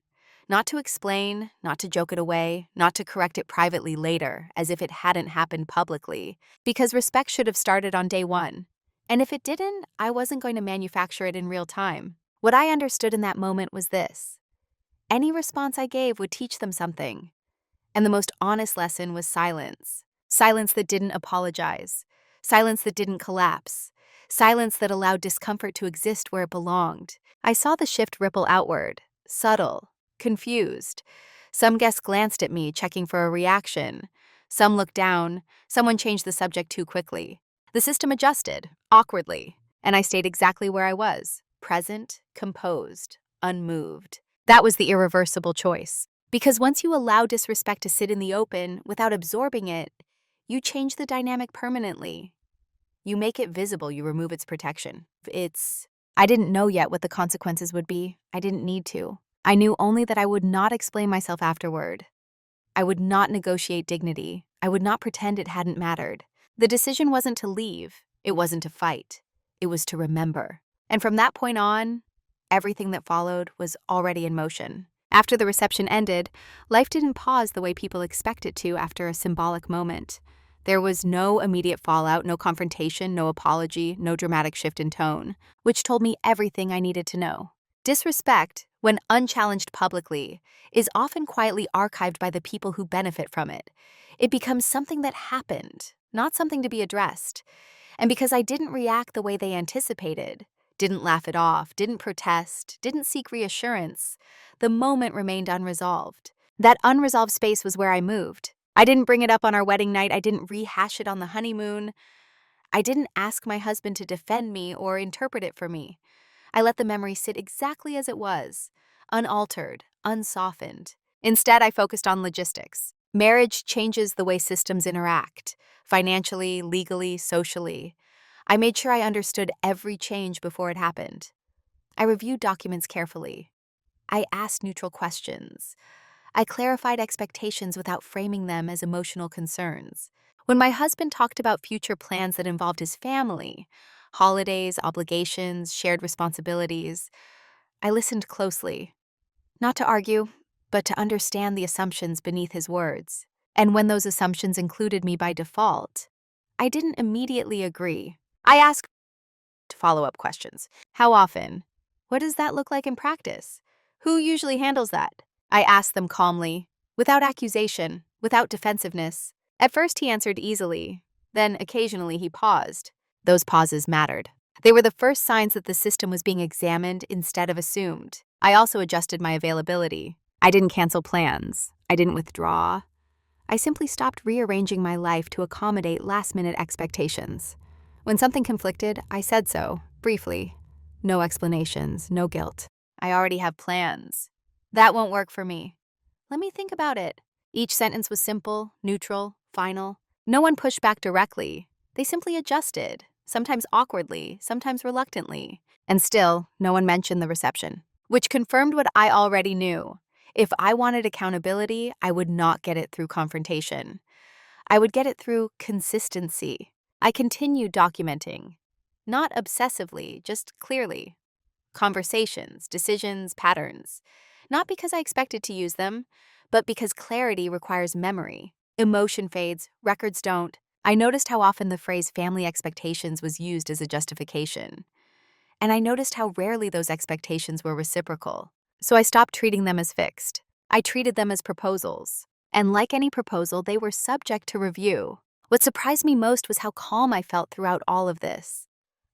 not to explain, not to joke it away, not to correct it privately later, as if it hadn't happened publicly, because respect should have started on day one. And if it didn't, I wasn't going to manufacture it in real time. What I understood in that moment was this: any response I gave would teach them something. And the most honest lesson was silence. Silence that didn't apologize. Silence that didn't collapse. Silence that allowed discomfort to exist where it belonged. I saw the shift ripple outward, subtle, confused. Some guests glanced at me, checking for a reaction. Some looked down. Someone changed the subject too quickly. The system adjusted, awkwardly, and I stayed exactly where I was, present, composed, unmoved. That was the irreversible choice. Because once you allow disrespect to sit in the open without absorbing it, you change the dynamic permanently. You make it visible, you remove its protection. I didn't know yet what the consequences would be. I didn't need to. I knew only that I would not explain myself afterward. I would not negotiate dignity. I would not pretend it hadn't mattered. The decision wasn't to leave. It wasn't to fight. It was to remember. And from that point on, everything that followed was already in motion. After the reception ended, life didn't pause the way people expect it to after a symbolic moment. There was no immediate fallout, no confrontation, no apology, no dramatic shift in tone, which told me everything I needed to know. Disrespect, when unchallenged publicly, is often quietly archived by the people who benefit from it. It becomes something that happened, not something to be addressed. And because I didn't react the way they anticipated, didn't laugh it off, didn't protest, didn't seek reassurance, the moment remained unresolved. That unresolved space was where I moved. I didn't bring it up on our wedding night. I didn't rehash it on the honeymoon. I didn't ask my husband to defend me or interpret it for me. I let the memory sit exactly as it was, unaltered, unsoftened. Instead, I focused on logistics. Marriage changes the way systems interact, financially, legally, socially. I made sure I understood every change before it happened. I reviewed documents carefully. I asked neutral questions. I clarified expectations without framing them as emotional concerns. When my husband talked about future plans that involved his family, holidays, obligations, shared responsibilities, I listened closely, not to argue, but to understand the assumptions beneath his words. And when those assumptions included me by default, I didn't immediately agree. I asked follow-up questions. How often? What does that look like in practice? Who usually handles that? I asked them calmly, without accusation, without defensiveness. At first he answered easily, then occasionally he paused. Those pauses mattered. They were the first signs that the system was being examined instead of assumed. I also adjusted my availability. I didn't cancel plans. I didn't withdraw. I simply stopped rearranging my life to accommodate last-minute expectations. When something conflicted, I said so, briefly. No explanations, no guilt. I already have plans. That won't work for me. Let me think about it. Each sentence was simple, neutral, final. No one pushed back directly. They simply adjusted, sometimes awkwardly, sometimes reluctantly. And still, no one mentioned the reception, which confirmed what I already knew. If I wanted accountability, I would not get it through confrontation. I would get it through consistency. I continued documenting, not obsessively, just clearly. Conversations, decisions, patterns. Not because I expected to use them, but because clarity requires memory. Emotion fades, records don't. I noticed how often the phrase family expectations was used as a justification. And I noticed how rarely those expectations were reciprocal. So I stopped treating them as fixed. I treated them as proposals. And like any proposal, they were subject to review. What surprised me most was how calm I felt throughout all of this.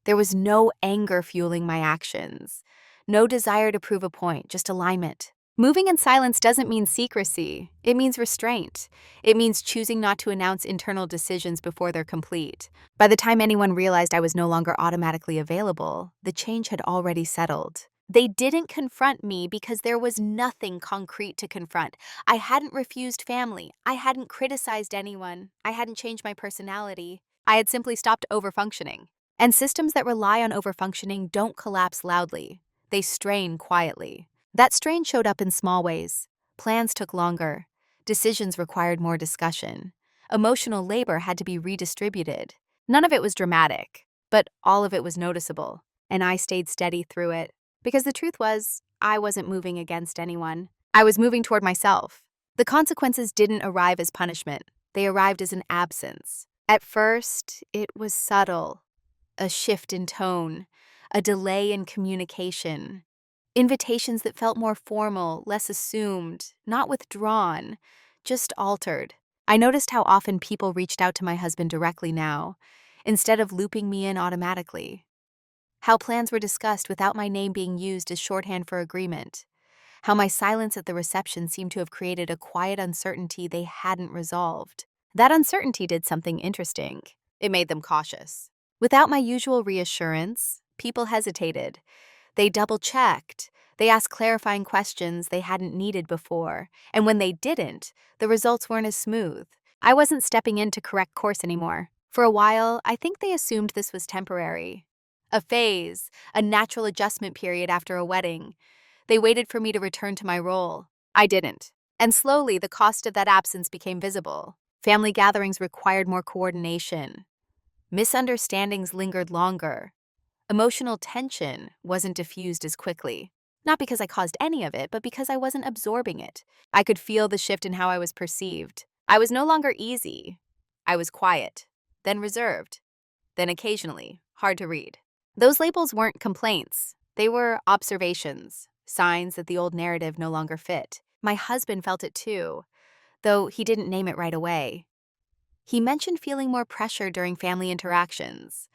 There was no anger fueling my actions, no desire to prove a point, just alignment. Moving in silence doesn't mean secrecy. It means restraint. It means choosing not to announce internal decisions before they're complete. By the time anyone realized I was no longer automatically available, the change had already settled. They didn't confront me because there was nothing concrete to confront. I hadn't refused family. I hadn't criticized anyone. I hadn't changed my personality. I had simply stopped overfunctioning. And systems that rely on overfunctioning don't collapse loudly. They strain quietly. That strain showed up in small ways. Plans took longer. Decisions required more discussion. Emotional labor had to be redistributed. None of it was dramatic, but all of it was noticeable. And I stayed steady through it. Because the truth was, I wasn't moving against anyone. I was moving toward myself. The consequences didn't arrive as punishment. They arrived as an absence. At first, it was subtle. A shift in tone, a delay in communication, invitations that felt more formal, less assumed, not withdrawn, just altered. I noticed how often people reached out to my husband directly now, instead of looping me in automatically. How plans were discussed without my name being used as shorthand for agreement. how my silence at the reception seemed to have created a quiet uncertainty they hadn't resolved. That uncertainty did something interesting. It made them cautious. Without my usual reassurance, people hesitated. They double-checked. They asked clarifying questions they hadn't needed before. And when they didn't, the results weren't as smooth. I wasn't stepping in to correct course anymore. For a while, I think they assumed this was temporary. A phase, a natural adjustment period after a wedding. They waited for me to return to my role. I didn't. And slowly, the cost of that absence became visible. Family gatherings required more coordination. Misunderstandings lingered longer. Emotional tension wasn't diffused as quickly. Not because I caused any of it, but because I wasn't absorbing it. I could feel the shift in how I was perceived. I was no longer easy. I was quiet, then reserved, then occasionally hard to read. Those labels weren't complaints. They were observations, signs that the old narrative no longer fit. My husband felt it too, though he didn't name it right away. He mentioned feeling more pressure during family interactions,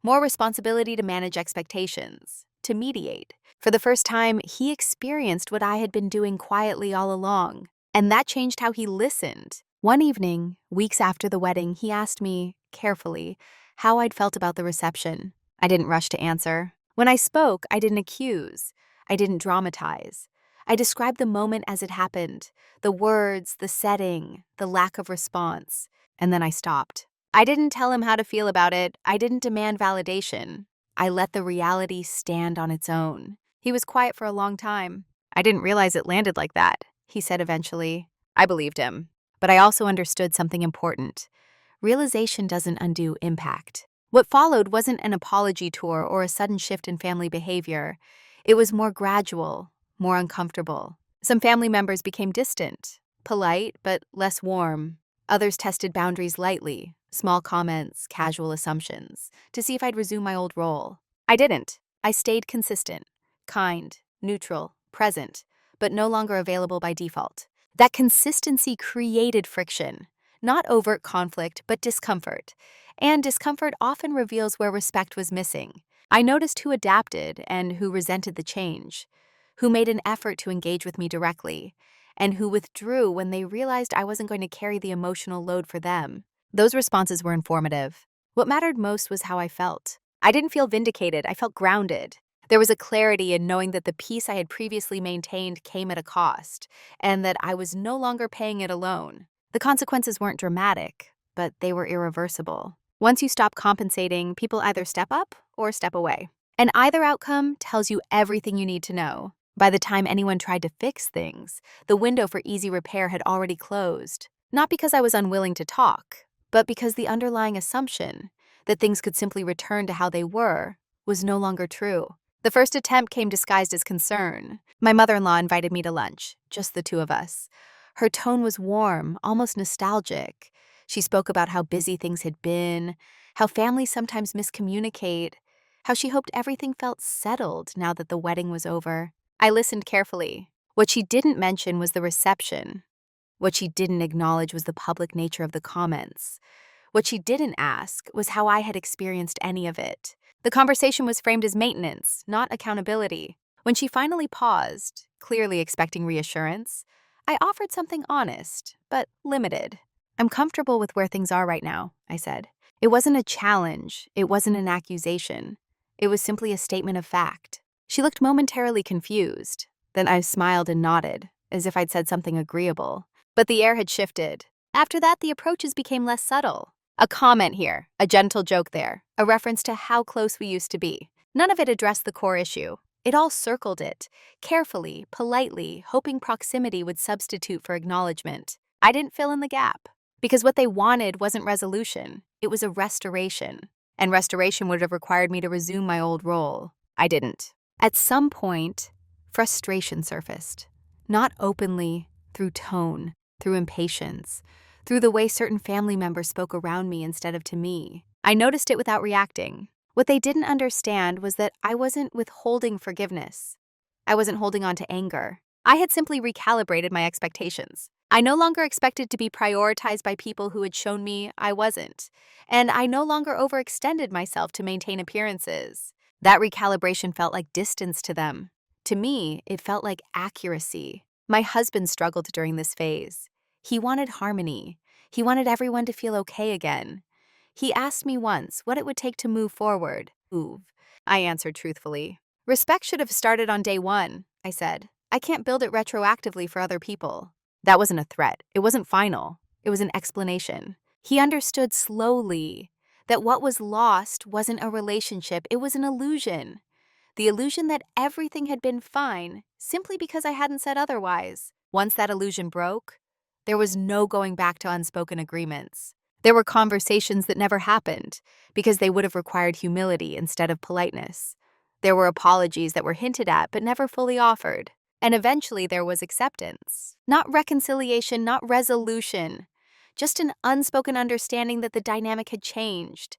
more responsibility to manage expectations, to mediate. For the first time, he experienced what I had been doing quietly all along, and that changed how he listened. One evening, weeks after the wedding, he asked me, carefully, how I'd felt about the reception. I didn't rush to answer. When I spoke, I didn't accuse. I didn't dramatize. I described the moment as it happened, the words, the setting, the lack of response, and then I stopped. I didn't tell him how to feel about it. I didn't demand validation. I let the reality stand on its own. He was quiet for a long time. I didn't realize it landed like that, he said eventually. I believed him. But I also understood something important. Realization doesn't undo impact. What followed wasn't an apology tour or a sudden shift in family behavior. It was more gradual, more uncomfortable. Some family members became distant, polite but less warm. Others tested boundaries lightly, small comments, casual assumptions, to see if I'd resume my old role. I didn't. I stayed consistent, kind, neutral, present, but no longer available by default. That consistency created friction, not overt conflict, but discomfort. And discomfort often reveals where respect was missing. I noticed who adapted and who resented the change, who made an effort to engage with me directly, and who withdrew when they realized I wasn't going to carry the emotional load for them. Those responses were informative. What mattered most was how I felt. I didn't feel vindicated, I felt grounded. There was a clarity in knowing that the peace I had previously maintained came at a cost, and that I was no longer paying it alone. The consequences weren't dramatic, but they were irreversible. Once you stop compensating, people either step up or step away. And either outcome tells you everything you need to know. By the time anyone tried to fix things, the window for easy repair had already closed. Not because I was unwilling to talk, but because the underlying assumption that things could simply return to how they were was no longer true. The first attempt came disguised as concern. My mother-in-law invited me to lunch, just the two of us. Her tone was warm, almost nostalgic. She spoke about how busy things had been, how families sometimes miscommunicate, how she hoped everything felt settled now that the wedding was over. I listened carefully. What she didn't mention was the reception. What she didn't acknowledge was the public nature of the comments. What she didn't ask was how I had experienced any of it. The conversation was framed as maintenance, not accountability. When she finally paused, clearly expecting reassurance, I offered something honest, but limited. I'm comfortable with where things are right now, I said. It wasn't a challenge. It wasn't an accusation. It was simply a statement of fact. She looked momentarily confused. Then I smiled and nodded, as if I'd said something agreeable. But the air had shifted. After that, the approaches became less subtle. A comment here, a gentle joke there, a reference to how close we used to be. None of it addressed the core issue. It all circled it, carefully, politely, hoping proximity would substitute for acknowledgement. I didn't fill in the gap, because what they wanted wasn't resolution. It was a restoration. And restoration would have required me to resume my old role. I didn't. At some point, frustration surfaced. Not openly, through tone, through impatience, through the way certain family members spoke around me instead of to me. I noticed it without reacting. What they didn't understand was that I wasn't withholding forgiveness. I wasn't holding on to anger. I had simply recalibrated my expectations. I no longer expected to be prioritized by people who had shown me I wasn't, and I no longer overextended myself to maintain appearances. That recalibration felt like distance to them, To me, it felt like accuracy. My husband struggled during this phase. He wanted harmony. He wanted everyone to feel okay again. He asked me once what it would take to move forward. Move. I answered truthfully. Respect should have started on day one, I said. I can't build it retroactively for other people. That wasn't a threat. It wasn't final. It was an explanation. He understood slowly that what was lost wasn't a relationship, it was an illusion. The illusion that everything had been fine simply because I hadn't said otherwise. Once that illusion broke, there was no going back to unspoken agreements. There were conversations that never happened because they would have required humility instead of politeness. There were apologies that were hinted at but never fully offered. And eventually there was acceptance. Not reconciliation, not resolution. Just an unspoken understanding that the dynamic had changed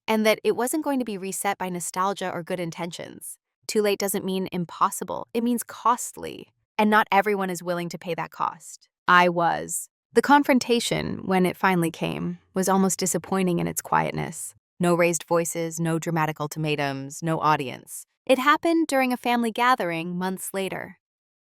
and that it wasn't going to be reset by nostalgia or good intentions. Too late doesn't mean impossible, it means costly. And not everyone is willing to pay that cost. I was. The confrontation, when it finally came, was almost disappointing in its quietness. No raised voices, no dramatic ultimatums, no audience. It happened during a family gathering months later.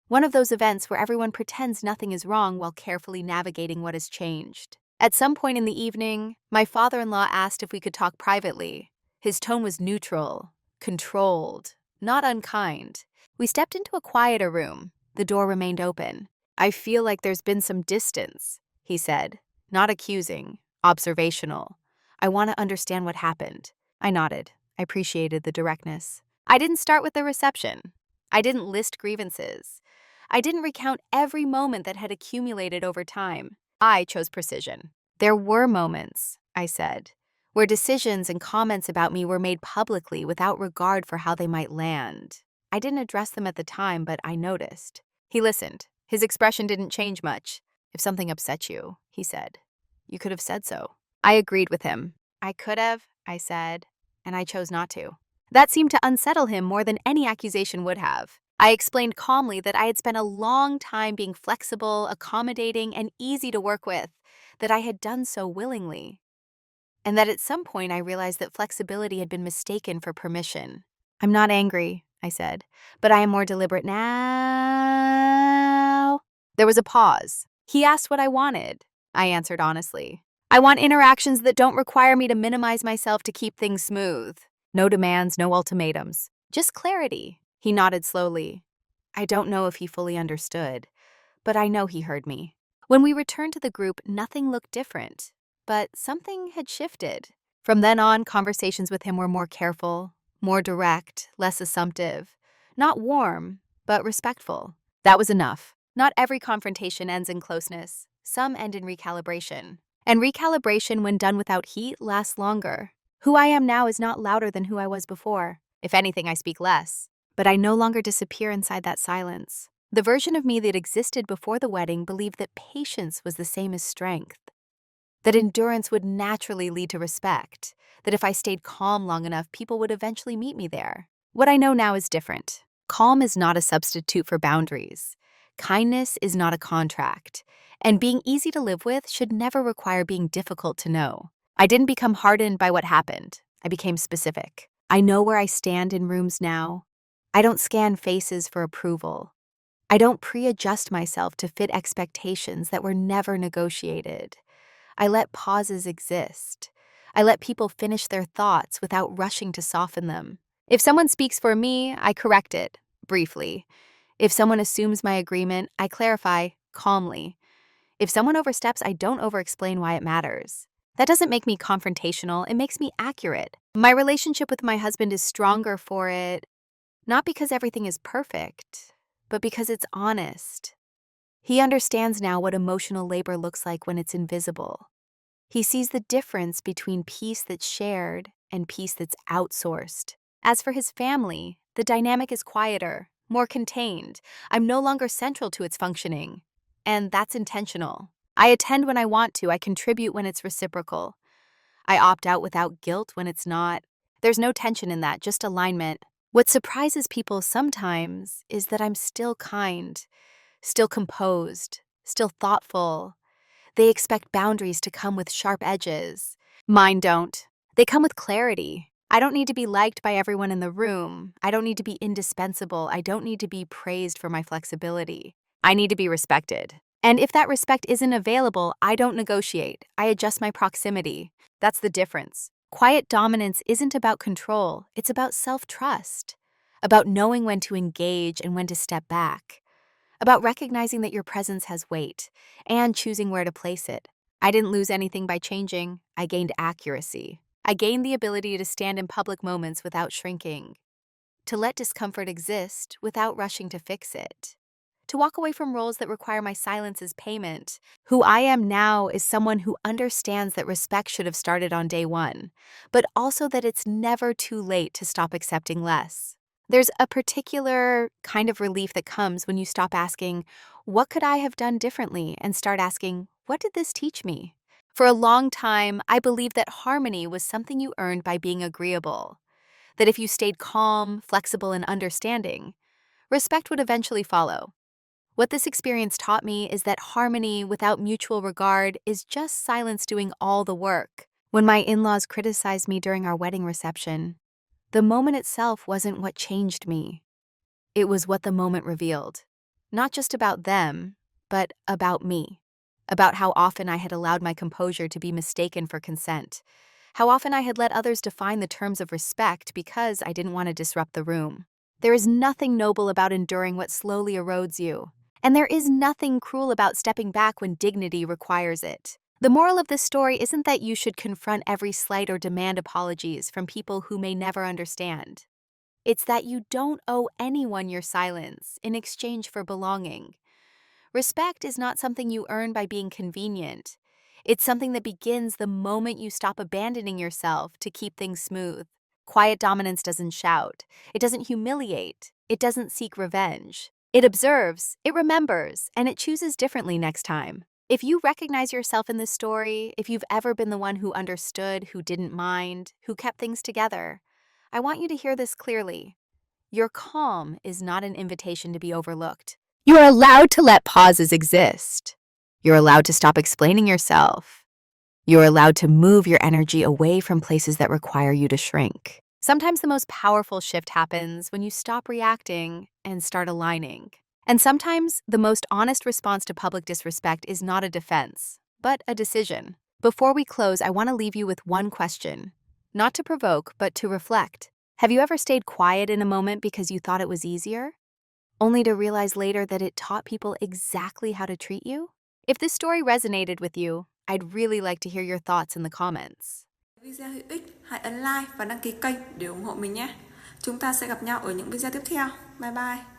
One of those events where everyone pretends nothing is wrong while carefully navigating what has changed. At some point in the evening, my father-in-law asked if we could talk privately. His tone was neutral, controlled, not unkind. We stepped into a quieter room. The door remained open. I feel like there's been some distance, he said, not accusing, observational. I want to understand what happened. I nodded. I appreciated the directness. I didn't start with the reception. I didn't list grievances. I didn't recount every moment that had accumulated over time. I chose precision. There were moments, I said, where decisions and comments about me were made publicly without regard for how they might land. I didn't address them at the time, but I noticed. He listened. His expression didn't change much. If something upset you, he said, you could have said so. I agreed with him. I could have, I said, and I chose not to. That seemed to unsettle him more than any accusation would have. I explained calmly that I had spent a long time being flexible, accommodating, and easy to work with, that I had done so willingly, and that at some point I realized that flexibility had been mistaken for permission. I'm not angry, I said, but I am more deliberate now. There was a pause. He asked what I wanted. I answered honestly. I want interactions that don't require me to minimize myself to keep things smooth. No demands, no ultimatums. Just clarity. He nodded slowly. I don't know if he fully understood, but I know he heard me. When we returned to the group, nothing looked different, but something had shifted. From then on, conversations with him were more careful, more direct, less assumptive. Not warm, but respectful. That was enough. Not every confrontation ends in closeness. Some end in recalibration. And recalibration, when done without heat, lasts longer. Who I am now is not louder than who I was before. If anything, I speak less. But I no longer disappear inside that silence. The version of me that existed before the wedding believed that patience was the same as strength, that endurance would naturally lead to respect, that if I stayed calm long enough, people would eventually meet me there. What I know now is different. Calm is not a substitute for boundaries. Kindness is not a contract. And being easy to live with should never require being difficult to know. I didn't become hardened by what happened. I became specific. I know where I stand in rooms now. I don't scan faces for approval. I don't pre-adjust myself to fit expectations that were never negotiated. I let pauses exist. I let people finish their thoughts without rushing to soften them. If someone speaks for me, I correct it, briefly. If someone assumes my agreement, I clarify, calmly. If someone oversteps, I don't over-explain why it matters. That doesn't make me confrontational, it makes me accurate. My relationship with my husband is stronger for it, not because everything is perfect, but because it's honest. He understands now what emotional labor looks like when it's invisible. He sees the difference between peace that's shared and peace that's outsourced. As for his family, the dynamic is quieter, more contained. I'm no longer central to its functioning. And that's intentional. I attend when I want to, I contribute when it's reciprocal. I opt out without guilt when it's not. There's no tension in that, just alignment. What surprises people sometimes is that I'm still kind, still composed, still thoughtful. They expect boundaries to come with sharp edges. Mine don't. They come with clarity. I don't need to be liked by everyone in the room. I don't need to be indispensable. I don't need to be praised for my flexibility. I need to be respected. And if that respect isn't available, I don't negotiate. I adjust my proximity. That's the difference. Quiet dominance isn't about control, it's about self-trust, about knowing when to engage and when to step back, about recognizing that your presence has weight and choosing where to place it. I didn't lose anything by changing, I gained accuracy. I gained the ability to stand in public moments without shrinking, to let discomfort exist without rushing to fix it, to walk away from roles that require my silence as payment. Who I am now is someone who understands that respect should have started on day one, but also that it's never too late to stop accepting less. There's a particular kind of relief that comes when you stop asking, "What could I have done differently?" and start asking, "What did this teach me?" For a long time, I believed that harmony was something you earned by being agreeable, that if you stayed calm, flexible, and understanding, respect would eventually follow. What this experience taught me is that harmony without mutual regard is just silence doing all the work. When my in-laws criticized me during our wedding reception, the moment itself wasn't what changed me. It was what the moment revealed. Not just about them, but about me. About how often I had allowed my composure to be mistaken for consent. How often I had let others define the terms of respect because I didn't want to disrupt the room. There is nothing noble about enduring what slowly erodes you. And there is nothing cruel about stepping back when dignity requires it. The moral of this story isn't that you should confront every slight or demand apologies from people who may never understand. It's that you don't owe anyone your silence in exchange for belonging. Respect is not something you earn by being convenient. It's something that begins the moment you stop abandoning yourself to keep things smooth. Quiet dominance doesn't shout. It doesn't humiliate. It doesn't seek revenge. It observes, it remembers, and it chooses differently next time. If you recognize yourself in this story, if you've ever been the one who understood, who didn't mind, who kept things together, I want you to hear this clearly. Your calm is not an invitation to be overlooked. You are allowed to let pauses exist. You're allowed to stop explaining yourself. You're allowed to move your energy away from places that require you to shrink. Sometimes the most powerful shift happens when you stop reacting and start aligning. And sometimes the most honest response to public disrespect is not a defense, but a decision. Before we close, I want to leave you with one question. Not to provoke, but to reflect. Have you ever stayed quiet in a moment because you thought it was easier, only to realize later that it taught people exactly how to treat you? If this story resonated with you, I'd really like to hear your thoughts in the comments. Video hữu ích, hãy ấn like và đăng ký kênh để ủng hộ mình nhé. Chúng ta sẽ gặp nhau ở những video tiếp theo. Bye bye.